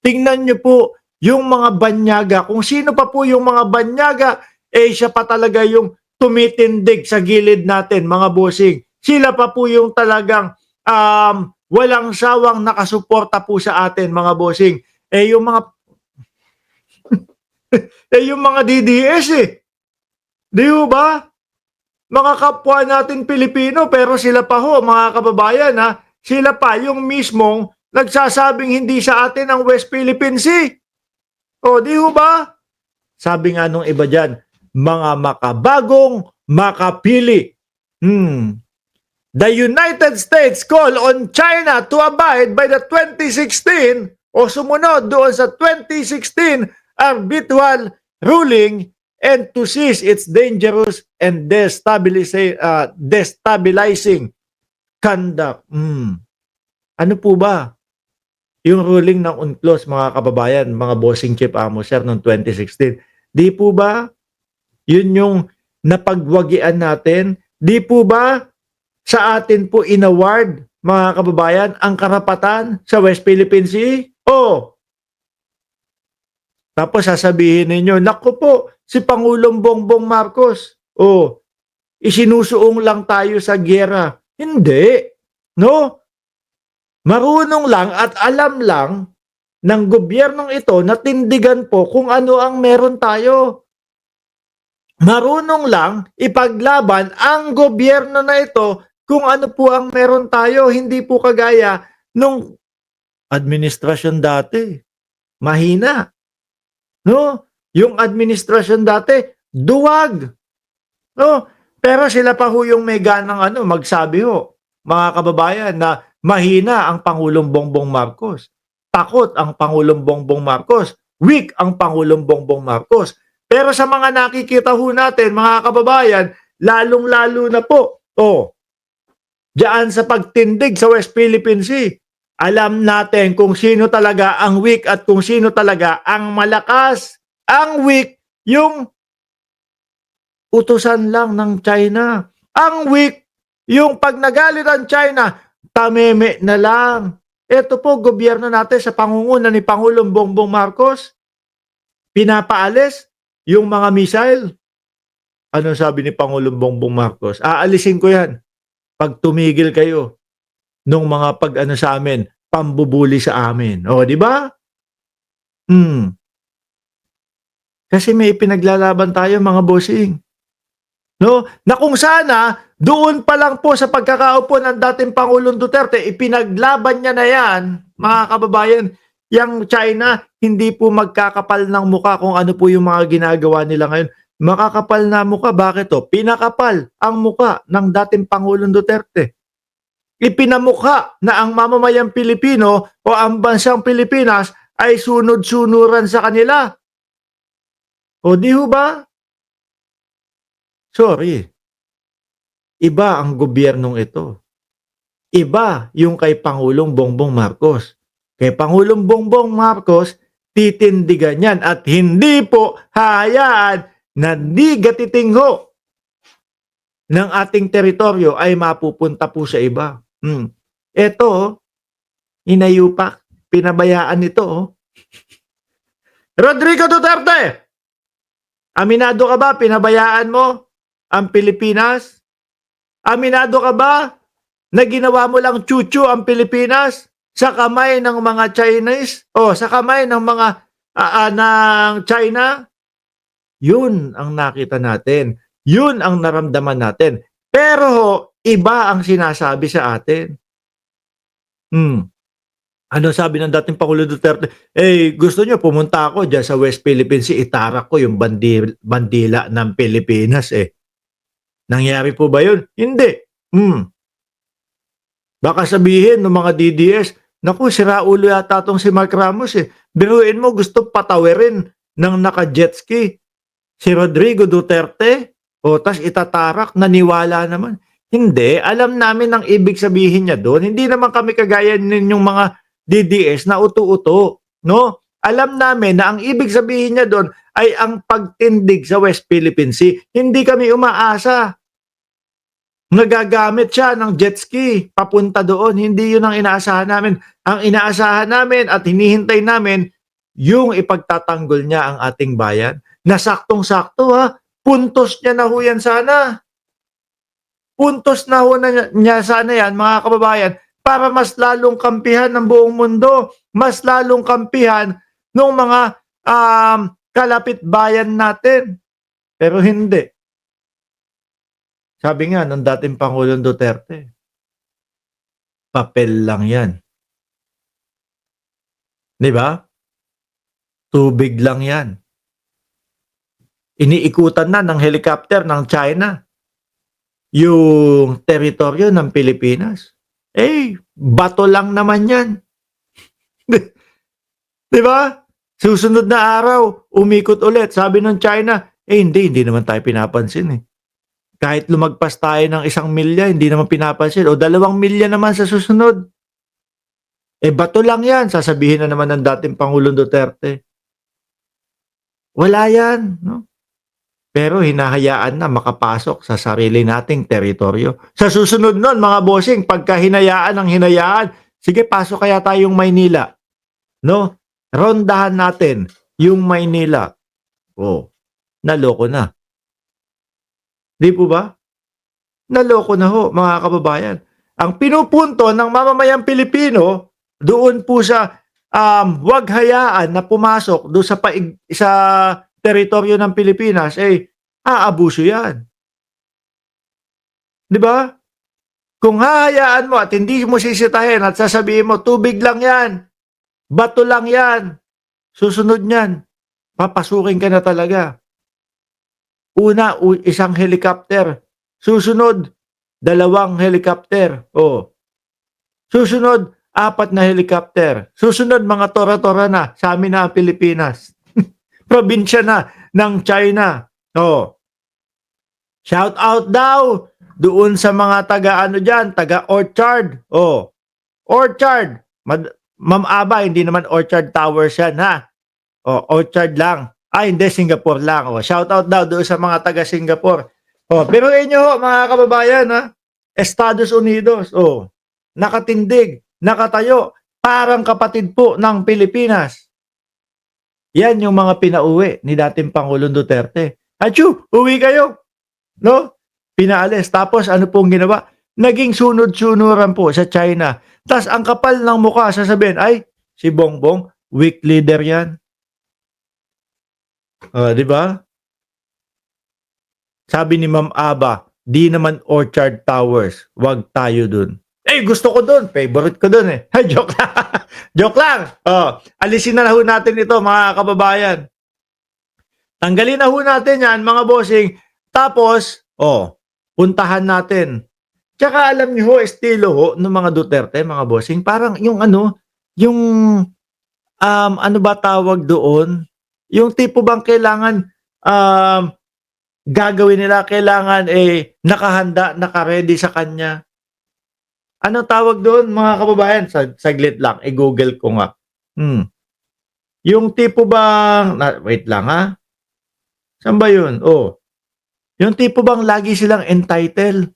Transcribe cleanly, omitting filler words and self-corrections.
Tingnan nyo po yung mga banyaga. Kung sino pa po yung mga banyaga, siya pa talaga yung tumitindig sa gilid natin, mga bossing. Sila pa po yung talagang walang sawang nakasuporta po sa atin, mga bossing. Yung mga yung mga DDS Di ba? Mga kapwa natin Pilipino, pero sila pa ho, mga kababayan sila pa yung mismong nagsasabing hindi sa atin ang West Philippine Sea. O, di ba? Sabi nga nung iba dyan, mga makabagong makapili. The United States call on China to abide by the 2016 o sumunod doon sa 2016 arbitral ruling and to cease its dangerous and destabilizing conduct. Ano po ba yung ruling ng UNCLOS, mga kababayan, mga bossing Chief Amo Sir noong 2016? Di po ba yun yung napagwagian natin? Di po ba sa atin po inaward, mga kababayan, ang karapatan sa West Philippine Sea? Tapos sasabihin ninyo, naku po, si Pangulong Bongbong Marcos, isinusuong lang tayo sa giyera. Hindi. No? Marunong lang at alam lang ng gobyernong ito na tindigan po kung ano ang meron tayo. Marunong lang ipaglaban ang gobyerno na ito kung ano po ang meron tayo. Hindi po kagaya nung administrasyon dati. Mahina. No? Yung administrasyon dati, duwag. No? Pero sila pa ho yung may ganang magsabi ho, mga kababayan, na mahina ang Pangulong Bongbong Marcos. Takot ang Pangulong Bongbong Marcos. Weak ang Pangulong Bongbong Marcos. Pero sa mga nakikita ho natin, mga kababayan, lalong-lalo na po, diyan sa pagtindig sa West Philippine Sea, alam natin kung sino talaga ang weak at kung sino talaga ang malakas. Ang weak, yung utusan lang ng China. Ang weak, yung pag nagalit ang China, tameme na lang. Ito po, gobyerno natin sa pangunguna ni Pangulong Bongbong Marcos, pinapaalis yung mga missile. Ano sabi ni Pangulong Bongbong Marcos? Aalisin ko yan pag tumigil kayo nung mga sa amin, pambubuli sa amin. Di ba? Kasi may ipinaglalaban tayo, mga bossing. No? Na kung sana, doon pa lang po sa pagkakaupo ng dating Pangulong Duterte, ipinaglaban niya na yan, mga kababayan, yung China, hindi po magkakapal ng muka kung ano po yung mga ginagawa nila ngayon. Makakapal na muka, bakit to? Pinakapal ang muka ng dating Pangulong Duterte. Ipinamukha na ang mamamayang Pilipino o ang bansang Pilipinas ay sunod-sunuran sa kanila. Di ho ba? Sorry. Iba ang gobyernong ito. Iba yung kay Pangulong Bongbong Marcos. Kay Pangulong Bongbong Marcos, titindigan yan at hindi po hayaan na di gatitingho ng ating teritoryo ay mapupunta po sa iba. Ito, inayupak, pinabayaan ito. Rodrigo Duterte, aminado ka ba, pinabayaan mo ang Pilipinas? Aminado ka ba na ginawa mo lang chuchu ang Pilipinas sa kamay ng mga Chinese o sa kamay ng mga ng China? Yun ang nakita natin. Yun ang naramdaman natin. Pero iba ang sinasabi sa atin. Ano sabi ng dating Pangulo Duterte? Gusto nyo pumunta ako dyan sa West Philippines, itarak ko yung bandila ng Pilipinas Nangyari po ba yun? Hindi. Baka sabihin ng mga DDS, naku, siraulo yata itong si Mark Ramos Biruin mo, gusto patawirin ng naka-jet ski si Rodrigo Duterte tas itatarak, naniwala naman. Hindi, alam namin ang ibig sabihin niya doon. Hindi naman kami kagaya ninyong mga DDS na uto-uto, no? Alam namin na ang ibig sabihin niya doon ay ang pagtindig sa West Philippine Sea. Hindi kami umaasa. Nagagamit siya ng jet ski papunta doon. Hindi yun ang inaasahan namin. Ang inaasahan namin at hinihintay namin, yung ipagtatanggol niya ang ating bayan, na saktong-sakto ha, puntos niya na ho yan sana. Puntos na ho na niya sana yan, mga kababayan, para mas lalong kampihan ng buong mundo, mas lalong kampihan ng mga kalapit bayan natin. Pero hindi. Sabi nga ng dating Pangulong Duterte, papel lang yan. Di ba? Tubig lang yan. Iniikutan na ng helicopter ng China yung teritoryo ng Pilipinas. Bato lang naman yan. Di ba? Susunod na araw, umikot ulit. Sabi ng China, hindi naman tayo pinapansin eh. Kahit lumagpas tayo ng 1 milya, hindi naman pinapansin. O 2 milya naman sa susunod. Bato lang yan, sasabihin na naman ng dating Pangulong Duterte. Wala yan, no? Pero hinahayaan na makapasok sa sarili nating teritoryo. Sa susunod nun, mga bossing, pagka hinayaan ng hinayaan, sige, pasok kaya tayong Maynila. No? Rondahan natin yung Maynila. Naloko na. Di po ba? Naloko na ho, mga kababayan. Ang pinupunto ng mamamayang Pilipino, doon po sa wag hayaan na pumasok doon sa teritoryo ng Pilipinas, aabuso yan. Di ba? Kung hahayaan mo at hindi mo sisitahin at sasabihin mo, tubig lang yan, bato lang yan, susunod niyan, papasukin ka na talaga. Una, 1 helicopter. Susunod, 2 helicopter. Susunod, 4 na helicopter. Susunod, mga tora-tora na sa amin na Pilipinas. Probinsya na ng China. Shout out daw doon sa mga taga Orchard. Orchard. Ma'am Aba, hindi naman Orchard Towers yan ha. Orchard lang. Hindi, Singapore lang. Shout out daw doon sa mga taga Singapore. Pero inyo mga kababayan ha, Estados Unidos, nakatindig, nakatayo, parang kapatid po ng Pilipinas. Yan yung mga pinauwi ni dating Pangulong Duterte. Achoo, uwi kayo. No? Pinaalis. Tapos ano pong ginawa? Naging sunod-sunuran po sa China. Tapos ang kapal ng mukha, sasabihin, si Bongbong, weak leader yan. Di ba? Sabi ni Ma'am Aba, di naman Orchard Towers. Wag tayo dun. Gusto ko dun. Favorite ko dun eh. Joke lang. Joke lang. Alisin na ho natin ito, mga kababayan. Tanggalin na ho natin yan, mga bossing. Tapos, puntahan natin. Tsaka alam niyo ho, estilo ho, ng mga Duterte, mga bossing, parang yung ano ba tawag doon? Yung tipo bang kailangan, gagawin nila, kailangan nakahanda, naka-ready sa kanya. Ano tawag doon, mga kababayan? Saglit lang, i-google ko nga. Yung tipo bang, wait lang ha? Saan ba yun? Yung tipo bang lagi silang entitled?